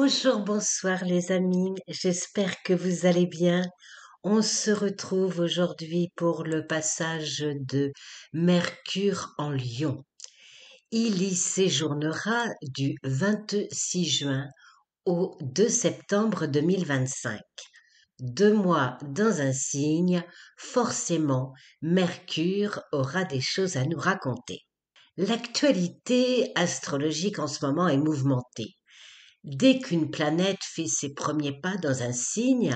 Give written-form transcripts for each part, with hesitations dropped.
Bonjour, bonsoir les amis, j'espère que vous allez bien. On se retrouve aujourd'hui pour le passage de Mercure en Lion. Il y séjournera du 26 juin au 2 septembre 2025. 2 mois dans un signe, forcément, Mercure aura des choses à nous raconter. L'actualité astrologique en ce moment est mouvementée. Dès qu'une planète fait ses premiers pas dans un signe,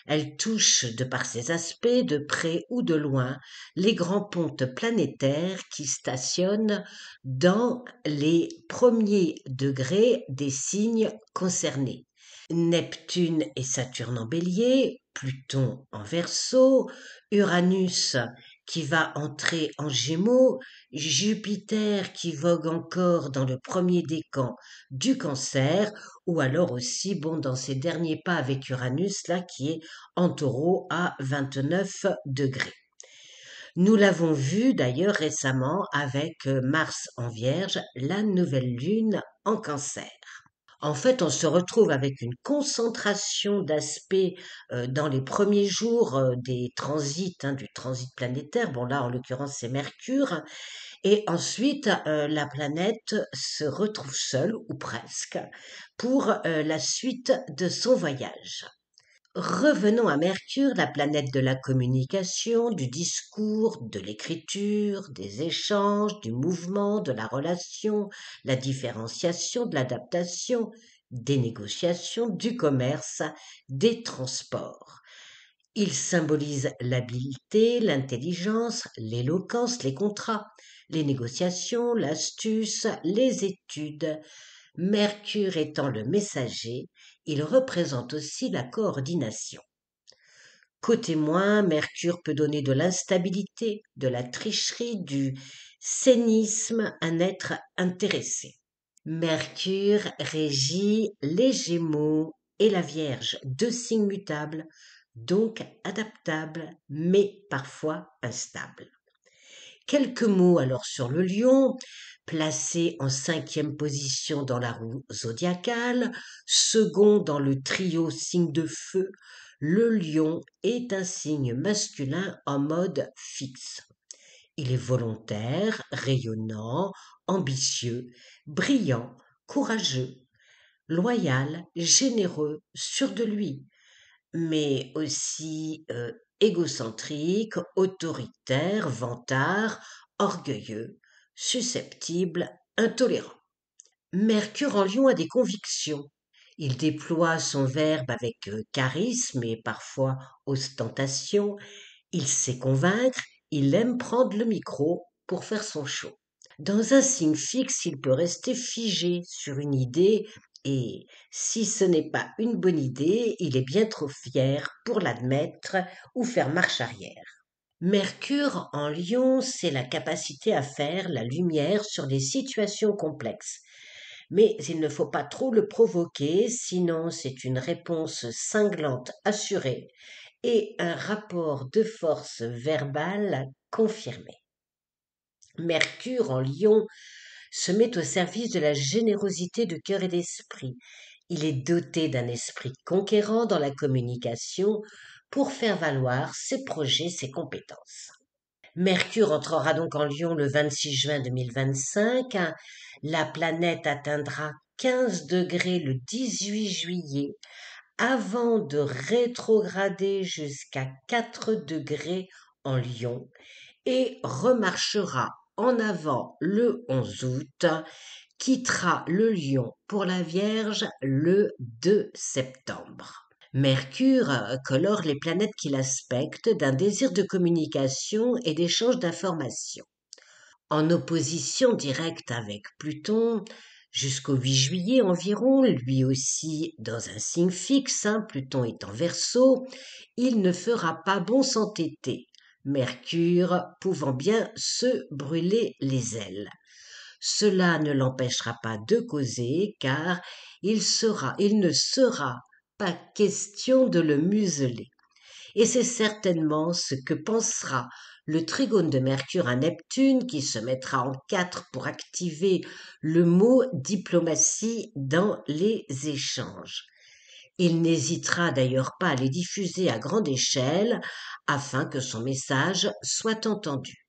elle touche, de par ses aspects, de près ou de loin, les grands pontes planétaires qui stationnent dans les premiers degrés des signes concernés. Neptune et Saturne en Bélier, Pluton en Verseau, Uranus qui va entrer en Gémeaux, Jupiter qui vogue encore dans le premier décan du Cancer, ou alors aussi, dans ses derniers pas avec Uranus, là, qui est en Taureau à 29 degrés. Nous l'avons vu d'ailleurs récemment avec Mars en Vierge, la nouvelle lune en Cancer. En fait, on se retrouve avec une concentration d'aspects dans les premiers jours des transits, du transit planétaire. Bon, là, en l'occurrence, c'est Mercure. Et ensuite, la planète se retrouve seule, ou presque, pour la suite de son voyage. Revenons à Mercure, la planète de la communication, du discours, de l'écriture, des échanges, du mouvement, de la relation, la différenciation, de l'adaptation, des négociations, du commerce, des transports. Il symbolise l'habileté, l'intelligence, l'éloquence, les contrats, les négociations, l'astuce, les études. Mercure étant le messager, il représente aussi la coordination. Côté moins, Mercure peut donner de l'instabilité, de la tricherie, du cynisme, un être intéressé. Mercure régit les Gémeaux et la Vierge, deux signes mutables, donc adaptables, mais parfois instables. Quelques mots alors sur le Lion, placé en 5e position dans la roue zodiacale, second dans le trio signe de feu, le Lion est un signe masculin en mode fixe. Il est volontaire, rayonnant, ambitieux, brillant, courageux, loyal, généreux, sûr de lui, mais aussi égocentrique, autoritaire, vantard, orgueilleux, susceptible, intolérant. Mercure en Lion a des convictions. Il déploie son verbe avec charisme et parfois ostentation. Il sait convaincre, il aime prendre le micro pour faire son show. Dans un signe fixe, il peut rester figé sur une idée et si ce n'est pas une bonne idée, il est bien trop fier pour l'admettre ou faire marche arrière. Mercure en Lion, c'est la capacité à faire la lumière sur des situations complexes. Mais il ne faut pas trop le provoquer, sinon c'est une réponse cinglante assurée et un rapport de force verbale confirmé. Mercure en Lion se met au service de la générosité de cœur et d'esprit. Il est doté d'un esprit conquérant dans la communication pour faire valoir ses projets, ses compétences. Mercure entrera donc en Lion le 26 juin 2025. La planète atteindra 15 degrés le 18 juillet avant de rétrograder jusqu'à 4 degrés en Lion et remarchera en avant le 11 août, quittera le Lion pour la Vierge le 2 septembre. Mercure colore les planètes qui l'aspectent d'un désir de communication et d'échange d'informations. En opposition directe avec Pluton, jusqu'au 8 juillet environ, lui aussi dans un signe fixe, Pluton est en Verseau, il ne fera pas bon s'entêter, Mercure pouvant bien se brûler les ailes. Cela ne l'empêchera pas de causer, car il ne sera pas question de le museler. Et c'est certainement ce que pensera le trigone de Mercure à Neptune qui se mettra en 4 pour activer le mot diplomatie dans les échanges. Il n'hésitera d'ailleurs pas à les diffuser à grande échelle afin que son message soit entendu.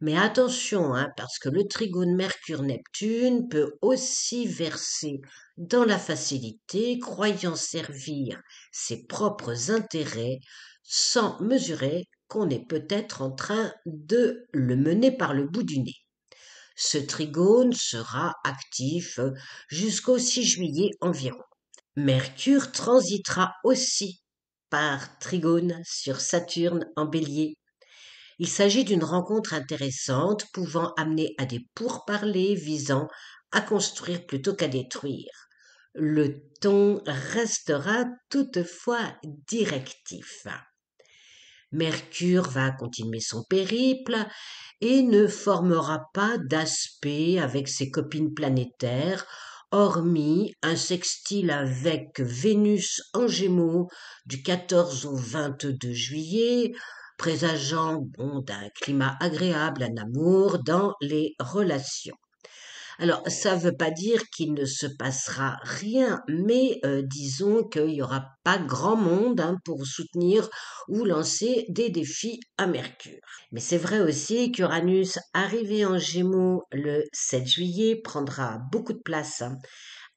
Mais attention, hein, parce que le trigone Mercure-Neptune peut aussi verser dans la facilité, croyant servir ses propres intérêts sans mesurer qu'on est peut-être en train de le mener par le bout du nez. Ce trigone sera actif jusqu'au 6 juillet environ. Mercure transitera aussi par trigone sur Saturne en bélier. Il s'agit d'une rencontre intéressante pouvant amener à des pourparlers visant à construire plutôt qu'à détruire. Le ton restera toutefois directif. Mercure va continuer son périple et ne formera pas d'aspect avec ses copines planétaires, hormis un sextile avec Vénus en Gémeaux du 14 au 22 juillet, présageant d'un climat agréable, un amour dans les relations. Alors, ça ne veut pas dire qu'il ne se passera rien, mais disons qu'il n'y aura pas grand monde pour soutenir ou lancer des défis à Mercure. Mais c'est vrai aussi qu'Uranus, arrivé en Gémeaux le 7 juillet, prendra beaucoup de place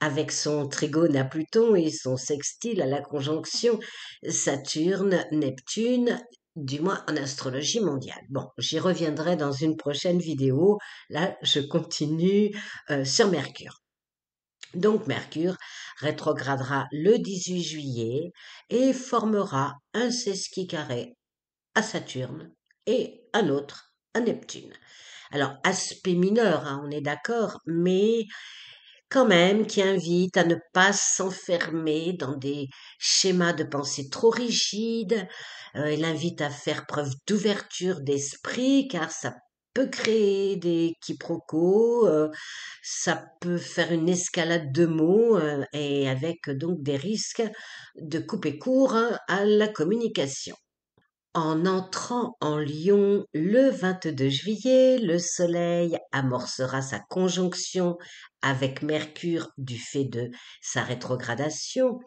avec son trigone à Pluton et son sextile à la conjonction Saturne-Neptune, du moins en astrologie mondiale. Bon, j'y reviendrai dans une prochaine vidéo. Là, je continue sur Mercure. Donc Mercure rétrogradera le 18 juillet et formera un sesqui carré à Saturne et un autre à Neptune. Alors, aspect mineur, hein, on est d'accord, mais quand même qui invite à ne pas s'enfermer dans des schémas de pensée trop rigides. Il invite à faire preuve d'ouverture d'esprit car ça peut créer des quiproquos, ça peut faire une escalade de mots et avec donc des risques de couper court à la communication. En entrant en Lion le 22 juillet, le Soleil amorcera sa conjonction avec Mercure du fait de sa rétrogradation.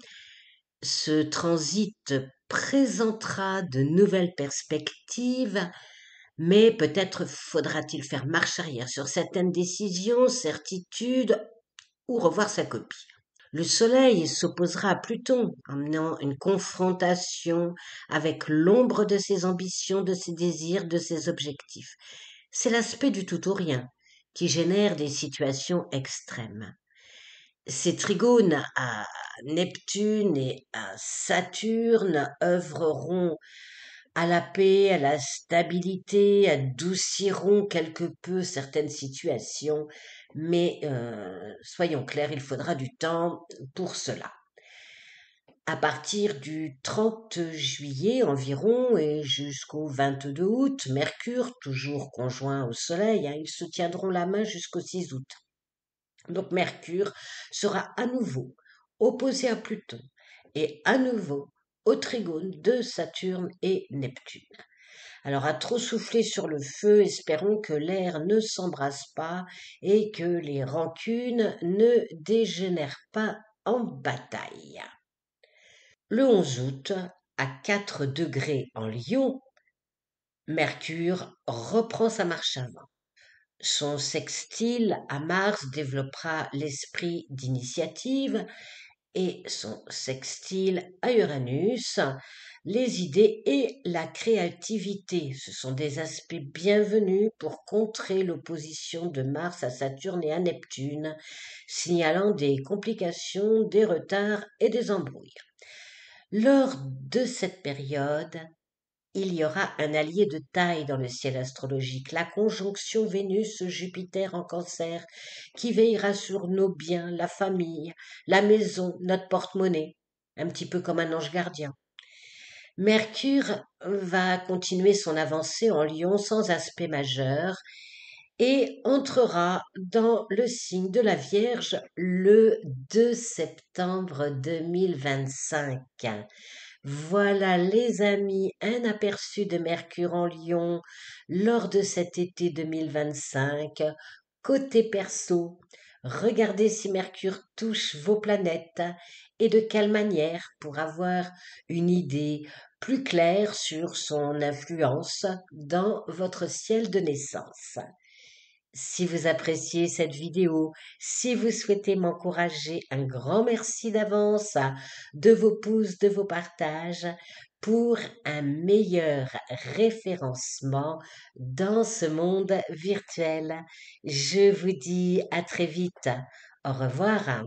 Ce transit présentera de nouvelles perspectives, mais peut-être faudra-t-il faire marche arrière sur certaines décisions, certitudes ou revoir sa copie. Le Soleil s'opposera à Pluton, amenant une confrontation avec l'ombre de ses ambitions, de ses désirs, de ses objectifs. C'est l'aspect du tout ou rien qui génère des situations extrêmes. Ces trigones à Neptune et à Saturne œuvreront à la paix, à la stabilité, adouciront quelque peu certaines situations, mais soyons clairs, il faudra du temps pour cela. À partir du 30 juillet environ et jusqu'au 22 août, Mercure, toujours conjoint au Soleil, ils se tiendront la main jusqu'au 6 août. Donc Mercure sera à nouveau opposé à Pluton et à nouveau au trigone de Saturne et Neptune. Alors à trop souffler sur le feu, espérons que l'air ne s'embrase pas et que les rancunes ne dégénèrent pas en bataille. Le 11 août, à 4 degrés en Lion, Mercure reprend sa marche avant. Son sextile à Mars développera l'esprit d'initiative et son sextile à Uranus, les idées et la créativité. Ce sont des aspects bienvenus pour contrer l'opposition de Mars à Saturne et à Neptune, signalant des complications, des retards et des embrouilles. Lors de cette période, il y aura un allié de taille dans le ciel astrologique, la conjonction Vénus-Jupiter en Cancer, qui veillera sur nos biens, la famille, la maison, notre porte-monnaie, un petit peu comme un ange gardien. Mercure va continuer son avancée en Lion sans aspect majeur et entrera dans le signe de la Vierge le 2 septembre 2025. Voilà les amis, un aperçu de Mercure en Lion lors de cet été 2025. Côté perso, regardez si Mercure touche vos planètes et de quelle manière pour avoir une idée plus claire sur son influence dans votre ciel de naissance. Si vous appréciez cette vidéo, si vous souhaitez m'encourager, un grand merci d'avance de vos pouces, de vos partages pour un meilleur référencement dans ce monde virtuel. Je vous dis à très vite. Au revoir.